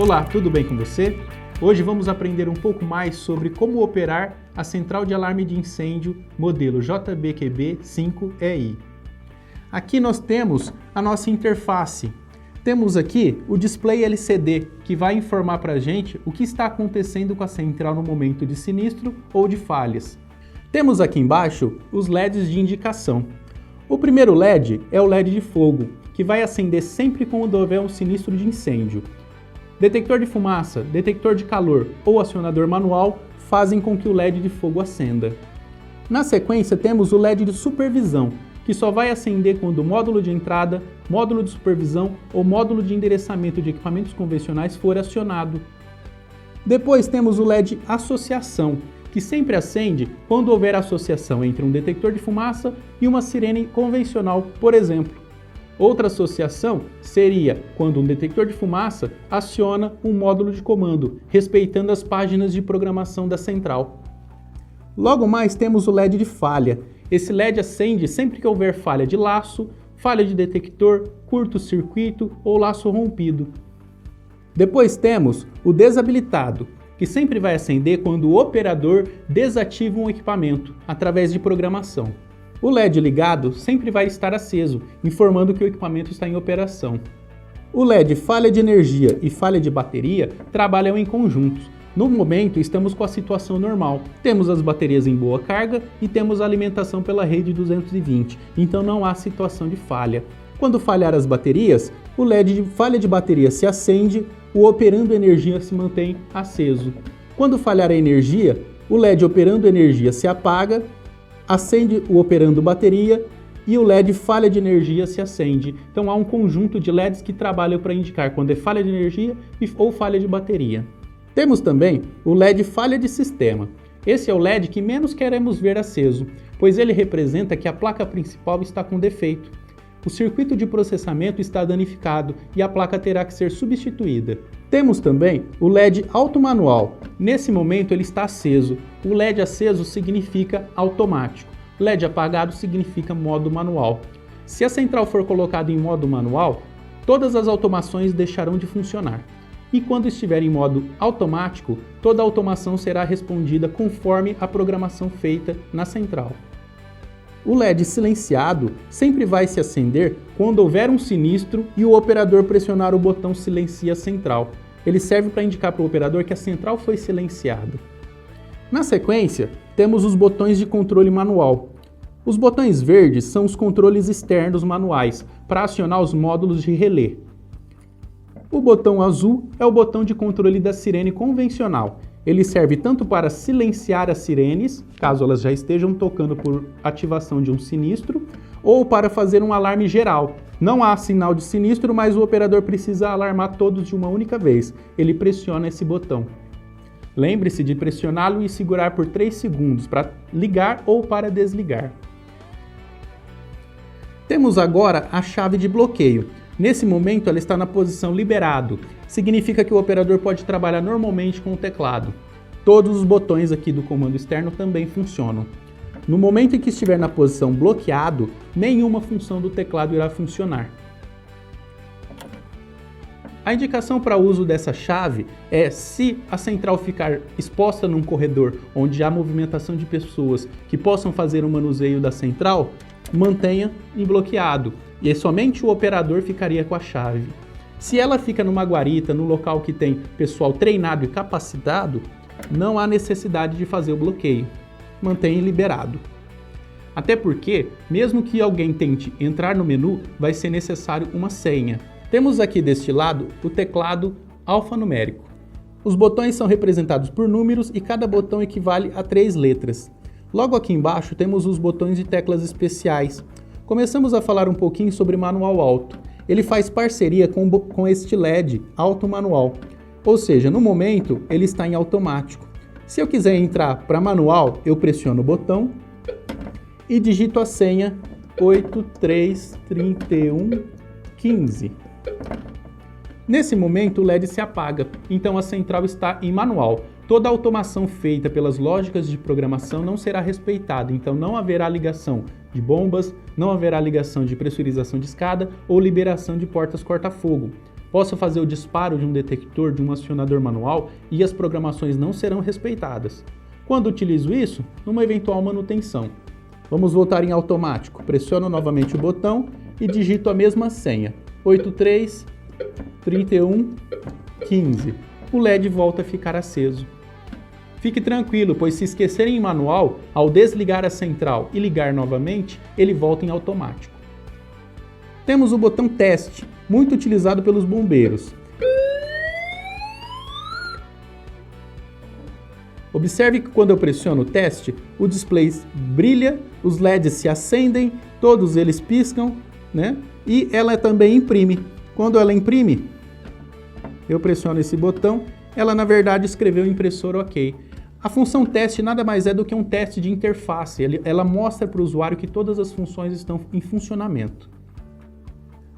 Olá, tudo bem com você? Hoje vamos aprender um pouco mais sobre como operar a central de alarme de incêndio modelo JBQB5EI. Aqui nós temos a nossa interface. Temos aqui o display LCD, que vai informar para a gente o que está acontecendo com a central no momento de sinistro ou de falhas. Temos aqui embaixo os LEDs de indicação. O primeiro LED é o LED de fogo, que vai acender sempre quando houver um sinistro de incêndio. Detector de fumaça, detector de calor ou acionador manual fazem com que o LED de fogo acenda. Na sequência temos o LED de supervisão, que só vai acender quando o módulo de entrada, módulo de supervisão ou módulo de endereçamento de equipamentos convencionais for acionado. Depois temos o LED associação, que sempre acende quando houver associação entre um detector de fumaça e uma sirene convencional, por exemplo. Outra associação seria quando um detector de fumaça aciona um módulo de comando, respeitando as páginas de programação da central. Logo mais temos o LED de falha. Esse LED acende sempre que houver falha de laço, falha de detector, curto-circuito ou laço rompido. Depois temos o desabilitado, que sempre vai acender quando o operador desativa um equipamento através de programação. O LED ligado sempre vai estar aceso, informando que o equipamento está em operação. O LED falha de energia e falha de bateria trabalham em conjuntos. No momento, estamos com a situação normal. Temos as baterias em boa carga e temos a alimentação pela rede 220, então não há situação de falha. Quando falhar as baterias, o LED de falha de bateria se acende, o operando energia se mantém aceso. Quando falhar a energia, o LED operando energia se apaga, acende o operando bateria e o LED falha de energia se acende. Então há um conjunto de LEDs que trabalham para indicar quando é falha de energia ou falha de bateria. Temos também o LED falha de sistema. Esse é o LED que menos queremos ver aceso, pois ele representa que a placa principal está com defeito. O circuito de processamento está danificado e a placa terá que ser substituída. Temos também o LED automanual. Nesse momento ele está aceso. O LED aceso significa automático. LED apagado significa modo manual. Se a central for colocada em modo manual, todas as automações deixarão de funcionar. E quando estiver em modo automático, toda a automação será respondida conforme a programação feita na central. O LED silenciado sempre vai se acender quando houver um sinistro e o operador pressionar o botão Silencia Central. Ele serve para indicar para o operador que a central foi silenciada. Na sequência, temos os botões de controle manual. Os botões verdes são os controles externos manuais para acionar os módulos de relé. O botão azul é o botão de controle da sirene convencional. Ele serve tanto para silenciar as sirenes, caso elas já estejam tocando por ativação de um sinistro, ou para fazer um alarme geral. Não há sinal de sinistro, mas o operador precisa alarmar todos de uma única vez. Ele pressiona esse botão. Lembre-se de pressioná-lo e segurar por 3 segundos para ligar ou para desligar. Temos agora a chave de bloqueio. Nesse momento ela está na posição liberado. Significa que o operador pode trabalhar normalmente com o teclado. Todos os botões aqui do comando externo também funcionam. No momento em que estiver na posição bloqueado, nenhuma função do teclado irá funcionar. A indicação para o uso dessa chave é se a central ficar exposta num corredor onde há movimentação de pessoas que possam fazer o manuseio da central, mantenha em bloqueado e somente o operador ficaria com a chave. Se ela fica numa guarita, no local que tem pessoal treinado e capacitado, não há necessidade de fazer o bloqueio. Mantenha liberado. Até porque, mesmo que alguém tente entrar no menu, vai ser necessário uma senha. Temos aqui deste lado o teclado alfanumérico. Os botões são representados por números e cada botão equivale a 3 letras. Logo aqui embaixo temos os botões de teclas especiais. Começamos a falar um pouquinho sobre manual alto. Ele faz parceria com este LED alto manual, ou seja, no momento ele está em automático. Se eu quiser entrar para manual, eu pressiono o botão e digito a senha 833115. Nesse momento o LED se apaga, então a central está em manual. Toda a automação feita pelas lógicas de programação não será respeitada, então não haverá ligação de bombas, não haverá ligação de pressurização de escada ou liberação de portas corta-fogo. Posso fazer o disparo de um detector, de um acionador manual e as programações não serão respeitadas. Quando utilizo isso? Numa eventual manutenção. Vamos voltar em automático. Pressiono novamente o botão e digito a mesma senha. 83 31 15. O LED volta a ficar aceso. Fique tranquilo, pois se esquecerem em manual, ao desligar a central e ligar novamente, ele volta em automático. Temos o botão teste, muito utilizado pelos bombeiros. Observe que quando eu pressiono o teste, o display brilha, os LEDs se acendem, todos eles piscam, né? E ela também imprime. Quando ela imprime, eu pressiono esse botão, ela na verdade escreveu impressor OK. A função teste nada mais é do que um teste de interface. Ela mostra para o usuário que todas as funções estão em funcionamento.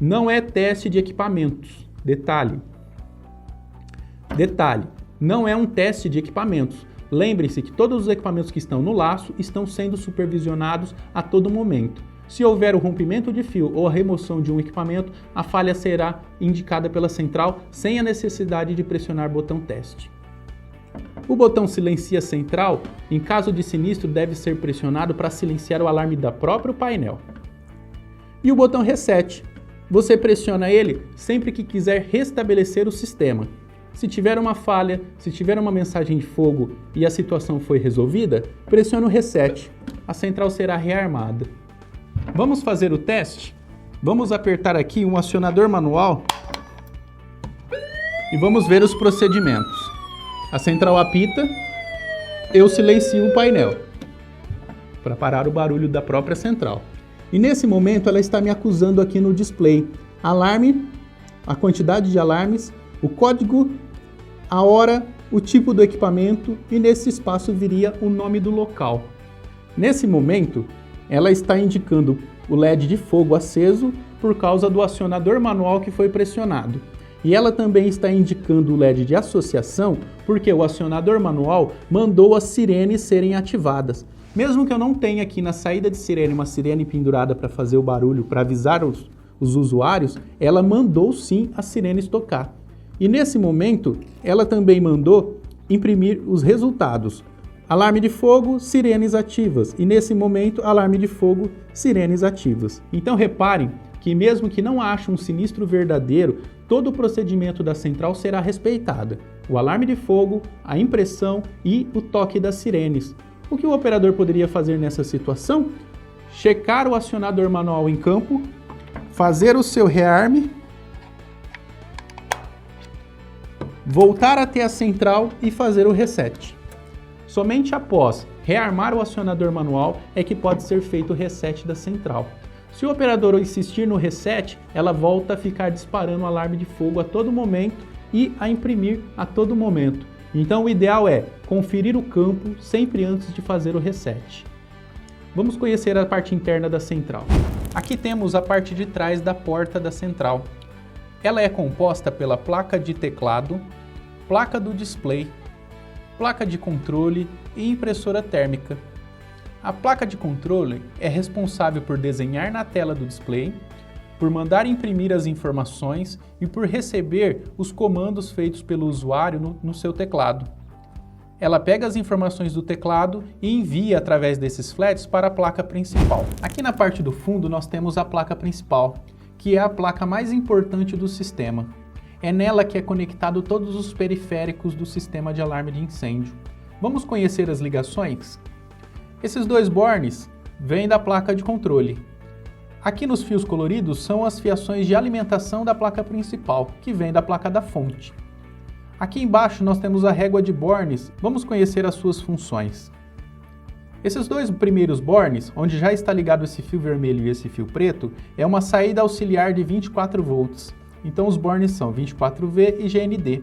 Não é teste de equipamentos. Detalhe, não é um teste de equipamentos. Lembre-se que todos os equipamentos que estão no laço estão sendo supervisionados a todo momento. Se houver o rompimento de fio ou a remoção de um equipamento, a falha será indicada pela central sem a necessidade de pressionar o botão teste. O botão silencia central, em caso de sinistro, deve ser pressionado para silenciar o alarme do próprio painel. E o botão reset. Você pressiona ele sempre que quiser restabelecer o sistema. Se tiver uma falha, se tiver uma mensagem de fogo e a situação foi resolvida, pressione o reset. A central será rearmada. Vamos fazer o teste? Vamos apertar aqui um acionador manual e vamos ver os procedimentos. A central apita, eu silencio o painel para parar o barulho da própria central. E nesse momento ela está me acusando aqui no display. Alarme, a quantidade de alarmes, o código, a hora, o tipo do equipamento e nesse espaço viria o nome do local. Nesse momento, ela está indicando o LED de fogo aceso por causa do acionador manual que foi pressionado. E ela também está indicando o LED de associação porque o acionador manual mandou as sirenes serem ativadas. Mesmo que eu não tenha aqui na saída de sirene uma sirene pendurada para fazer o barulho, para avisar os usuários, ela mandou sim as sirenes tocar. E nesse momento, ela também mandou imprimir os resultados. Alarme de fogo, sirenes ativas. E nesse momento, alarme de fogo, sirenes ativas. Então reparem que mesmo que não ache um sinistro verdadeiro, todo o procedimento da central será respeitado. O alarme de fogo, a impressão e o toque das sirenes. O que o operador poderia fazer nessa situação? Checar o acionador manual em campo, fazer o seu rearme, voltar até a central e fazer o reset. Somente após rearmar o acionador manual é que pode ser feito o reset da central. Se o operador insistir no reset, ela volta a ficar disparando o alarme de fogo a todo momento e a imprimir a todo momento. Então o ideal é conferir o campo sempre antes de fazer o reset. Vamos conhecer a parte interna da central. Aqui temos a parte de trás da porta da central. Ela é composta pela placa de teclado, placa do display, placa de controle e impressora térmica. A placa de controle é responsável por desenhar na tela do display, por mandar imprimir as informações e por receber os comandos feitos pelo usuário no seu teclado. Ela pega as informações do teclado e envia através desses flaps para a placa principal. Aqui na parte do fundo nós temos a placa principal, que é a placa mais importante do sistema. É nela que é conectado todos os periféricos do sistema de alarme de incêndio. Vamos conhecer as ligações? Esses dois bornes vêm da placa de controle. Aqui nos fios coloridos são as fiações de alimentação da placa principal, que vem da placa da fonte. Aqui embaixo nós temos a régua de bornes, vamos conhecer as suas funções. Esses dois primeiros bornes, onde já está ligado esse fio vermelho e esse fio preto, é uma saída auxiliar de 24 volts. Então os bornes são 24V e GND.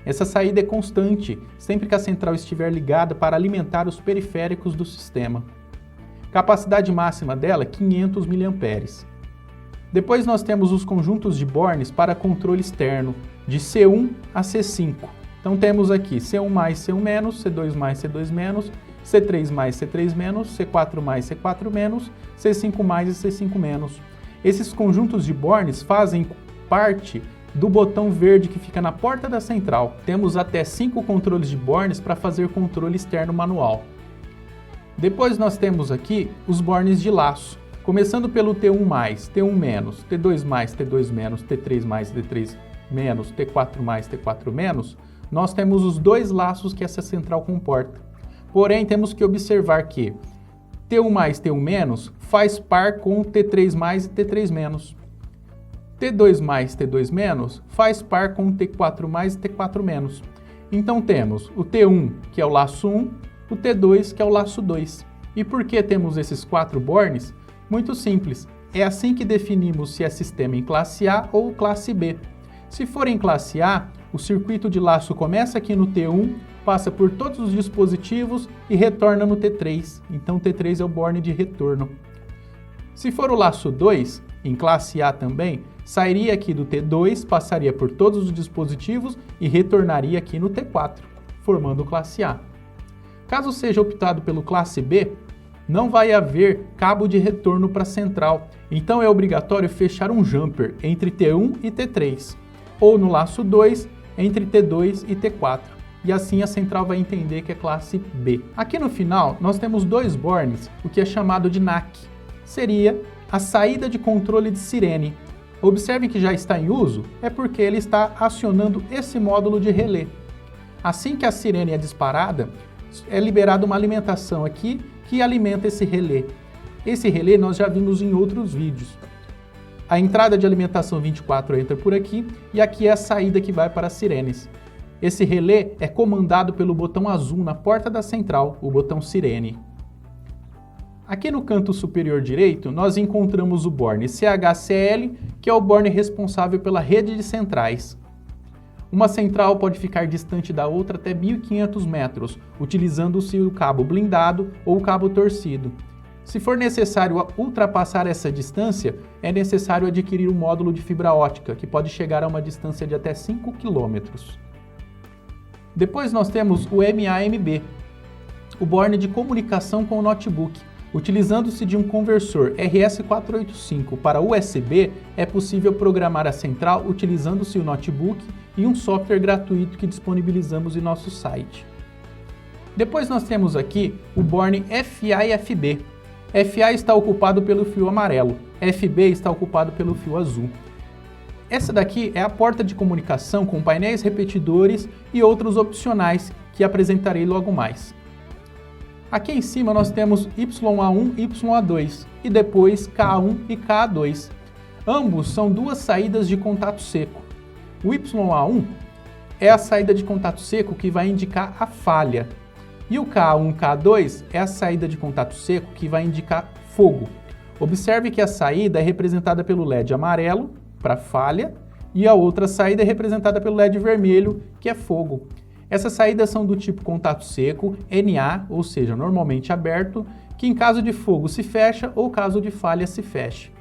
Essa saída é constante, sempre que a central estiver ligada para alimentar os periféricos do sistema. Capacidade máxima dela, 500 mA. Depois nós temos os conjuntos de bornes para controle externo, de C1 a C5. Então temos aqui C1+, C1-, C2+, C2-, C3+, C3-, C4+, C4-, C5+, e C5-. Esses conjuntos de bornes fazem parte do botão verde que fica na porta da central. Temos até 5 controles de bornes para fazer controle externo manual. Depois nós temos aqui os bornes de laço, começando pelo T1+, T1-, T2+, T2-, T3+, T3-, T4+, T4-, nós temos os 2 laços que essa central comporta. Porém, temos que observar que T1+, T1-, faz par com T3+ e T3-. T2+, T2-, faz par com T4+ e T4-. Então temos o T1, que é o laço 1, o T2, que é o laço 2. E por que temos esses 4 bornes? Muito simples, é assim que definimos se é sistema em classe A ou classe B. Se for em classe A, o circuito de laço começa aqui no T1, passa por todos os dispositivos e retorna no T3. Então o T3 é o borne de retorno. Se for o laço 2, em classe A também, sairia aqui do T2, passaria por todos os dispositivos e retornaria aqui no T4, formando classe A. Caso seja optado pelo classe B, não vai haver cabo de retorno para a central, então é obrigatório fechar um jumper entre T1 e T3, ou no laço 2, entre T2 e T4, e assim a central vai entender que é classe B. Aqui no final, nós temos 2 bornes, o que é chamado de NAC. Seria a saída de controle de sirene. Observe que já está em uso, é porque ele está acionando esse módulo de relé. Assim que a sirene é disparada, é liberada uma alimentação aqui que alimenta esse relé. Esse relé nós já vimos em outros vídeos. A entrada de alimentação 24 entra por aqui e aqui é a saída que vai para as sirenes. Esse relé é comandado pelo botão azul na porta da central, o botão sirene. Aqui no canto superior direito, nós encontramos o borne CHCL, que é o borne responsável pela rede de centrais. Uma central pode ficar distante da outra até 1.500 metros, utilizando-se o cabo blindado ou o cabo torcido. Se for necessário ultrapassar essa distância, é necessário adquirir um módulo de fibra ótica, que pode chegar a uma distância de até 5 km. Depois nós temos o MAMB, o borne de comunicação com o notebook. Utilizando-se de um conversor RS485 para USB, é possível programar a central utilizando-se o notebook e um software gratuito que disponibilizamos em nosso site. Depois nós temos aqui o borne FA e FB. FA está ocupado pelo fio amarelo, FB está ocupado pelo fio azul. Essa daqui é a porta de comunicação com painéis repetidores e outros opcionais que apresentarei logo mais. Aqui em cima nós temos YA1 e YA2 e depois KA1 e KA2. Ambos são 2 saídas de contato seco. O YA1 é a saída de contato seco que vai indicar a falha. E o KA1 e KA2 é a saída de contato seco que vai indicar fogo. Observe que a saída é representada pelo LED amarelo, para falha, e a outra saída é representada pelo LED vermelho, que é fogo. Essas saídas são do tipo contato seco, NA, ou seja, normalmente aberto, que em caso de fogo se fecha ou caso de falha se fecha.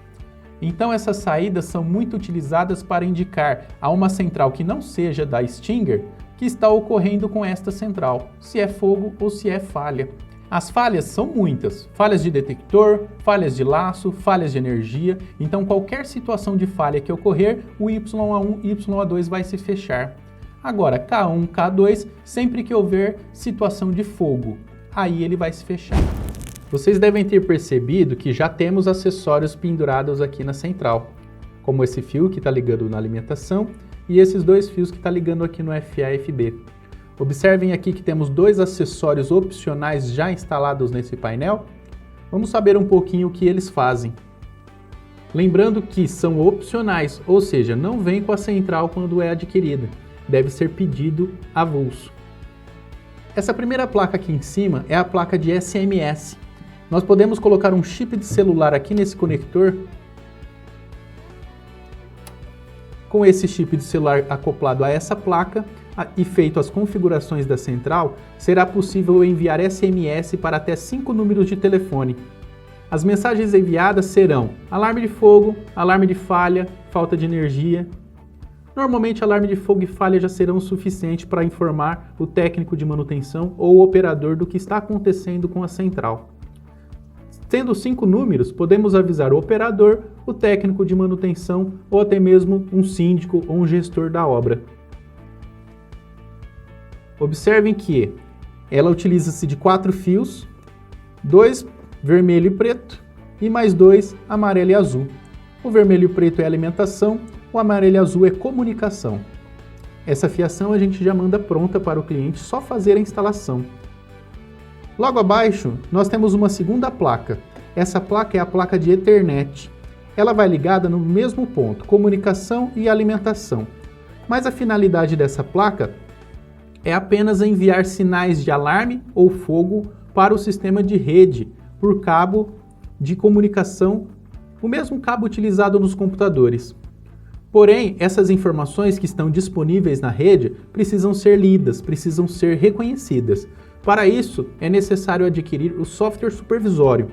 Então essas saídas são muito utilizadas para indicar a uma central que não seja da Stinger que está ocorrendo com esta central, se é fogo ou se é falha. As falhas são muitas, falhas de detector, falhas de laço, falhas de energia, então qualquer situação de falha que ocorrer, o YA1 e YA2 vai se fechar. Agora, K1, K2, sempre que houver situação de fogo, aí ele vai se fechar. Vocês devem ter percebido que já temos acessórios pendurados aqui na central, como esse fio que está ligando na alimentação e esses 2 fios que está ligando aqui no FA e FB. Observem aqui que temos 2 acessórios opcionais já instalados nesse painel. Vamos saber um pouquinho o que eles fazem. Lembrando que são opcionais, ou seja, não vem com a central quando é adquirida. Deve ser pedido avulso. Essa primeira placa aqui em cima é a placa de SMS. Nós podemos colocar um chip de celular aqui nesse conector. Com esse chip de celular acoplado a essa placa e feito as configurações da central, será possível enviar SMS para até 5 números de telefone. As mensagens enviadas serão alarme de fogo, alarme de falha, falta de energia. Normalmente, alarme de fogo e falha já serão suficientes para informar o técnico de manutenção ou o operador do que está acontecendo com a central. Tendo 5 números, podemos avisar o operador, o técnico de manutenção ou até mesmo um síndico ou um gestor da obra. Observem que ela utiliza-se de 4 fios, 2 vermelho e preto e mais 2 amarelo e azul. O vermelho e preto é alimentação, o amarelo e azul é comunicação. Essa fiação a gente já manda pronta para o cliente só fazer a instalação. Logo abaixo, nós temos uma segunda placa. Essa placa é a placa de Ethernet. Ela vai ligada no mesmo ponto, comunicação e alimentação. Mas a finalidade dessa placa é apenas enviar sinais de alarme ou fogo para o sistema de rede por cabo de comunicação, o mesmo cabo utilizado nos computadores. Porém, essas informações que estão disponíveis na rede precisam ser lidas, precisam ser reconhecidas. Para isso, é necessário adquirir o software supervisório.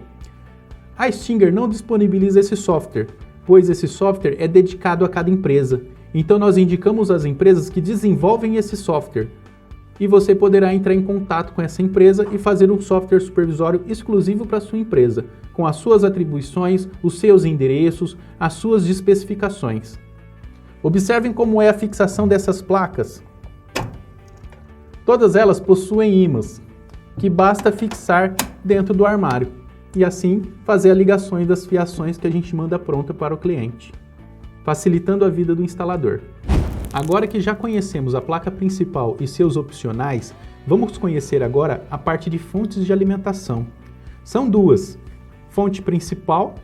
A Stinger não disponibiliza esse software, pois esse software é dedicado a cada empresa. Então nós indicamos às empresas que desenvolvem esse software. E você poderá entrar em contato com essa empresa e fazer um software supervisório exclusivo para a sua empresa, com as suas atribuições, os seus endereços, as suas especificações. Observem como é a fixação dessas placas. Todas elas possuem ímãs, que basta fixar dentro do armário e assim fazer as ligações das fiações que a gente manda pronta para o cliente, facilitando a vida do instalador. Agora que já conhecemos a placa principal e seus opcionais, vamos conhecer agora a parte de fontes de alimentação. São duas: fonte principal,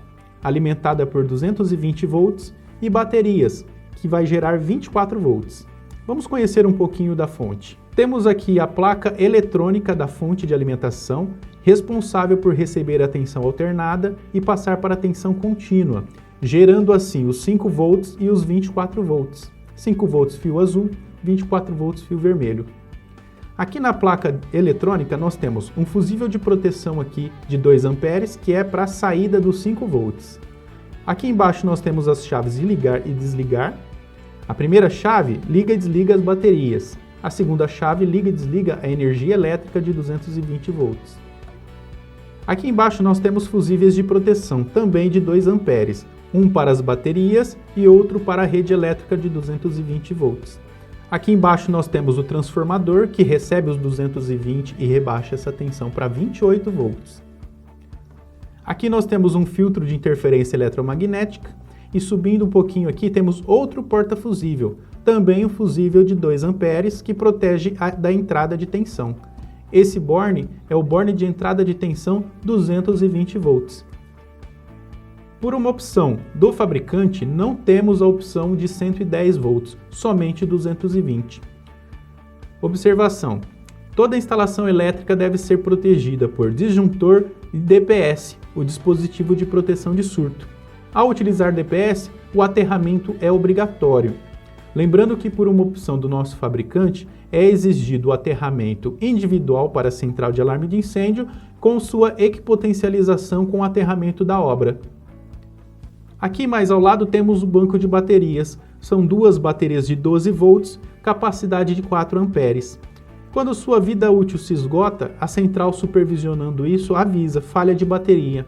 alimentada por 220 volts, e baterias, que vai gerar 24 volts. Vamos conhecer um pouquinho da fonte. Temos aqui a placa eletrônica da fonte de alimentação, responsável por receber a tensão alternada e passar para a tensão contínua, gerando assim os 5 volts e os 24 volts. 5 volts fio azul, 24 volts fio vermelho. Aqui na placa eletrônica nós temos um fusível de proteção aqui de 2 amperes, que é para a saída dos 5 volts. Aqui embaixo nós temos as chaves de ligar e desligar. A primeira chave liga e desliga as baterias. A segunda chave liga e desliga a energia elétrica de 220 volts. Aqui embaixo nós temos fusíveis de proteção, também de 2 amperes, um para as baterias e outro para a rede elétrica de 220 volts. Aqui embaixo nós temos o transformador, que recebe os 220 e rebaixa essa tensão para 28 volts. Aqui nós temos um filtro de interferência eletromagnética e subindo um pouquinho aqui temos outro porta-fusível, também um fusível de 2 amperes que protege da entrada de tensão. Esse borne é o borne de entrada de tensão 220 volts. Por uma opção do fabricante, não temos a opção de 110 volts, somente 220. Observação: toda instalação elétrica deve ser protegida por disjuntor e DPS, o dispositivo de proteção de surto. Ao utilizar DPS, o aterramento é obrigatório. Lembrando que por uma opção do nosso fabricante, é exigido o aterramento individual para a central de alarme de incêndio com sua equipotencialização com o aterramento da obra. Aqui mais ao lado temos o banco de baterias. São 2 baterias de 12 volts, capacidade de 4 amperes. Quando sua vida útil se esgota, a central supervisionando isso avisa falha de bateria.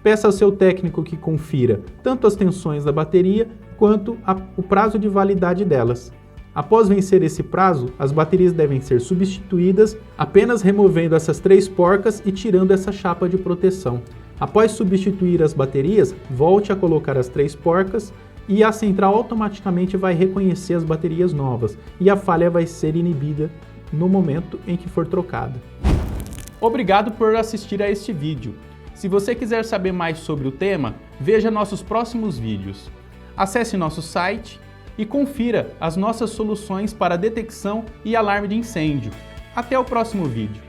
Peça ao seu técnico que confira tanto as tensões da bateria quanto o prazo de validade delas. Após vencer esse prazo, as baterias devem ser substituídas, apenas removendo essas 3 porcas e tirando essa chapa de proteção. Após substituir as baterias, volte a colocar as 3 porcas e a central automaticamente vai reconhecer as baterias novas e a falha vai ser inibida no momento em que for trocada. Obrigado por assistir a este vídeo. Se você quiser saber mais sobre o tema, veja nossos próximos vídeos. Acesse nosso site e confira as nossas soluções para detecção e alarme de incêndio. Até o próximo vídeo.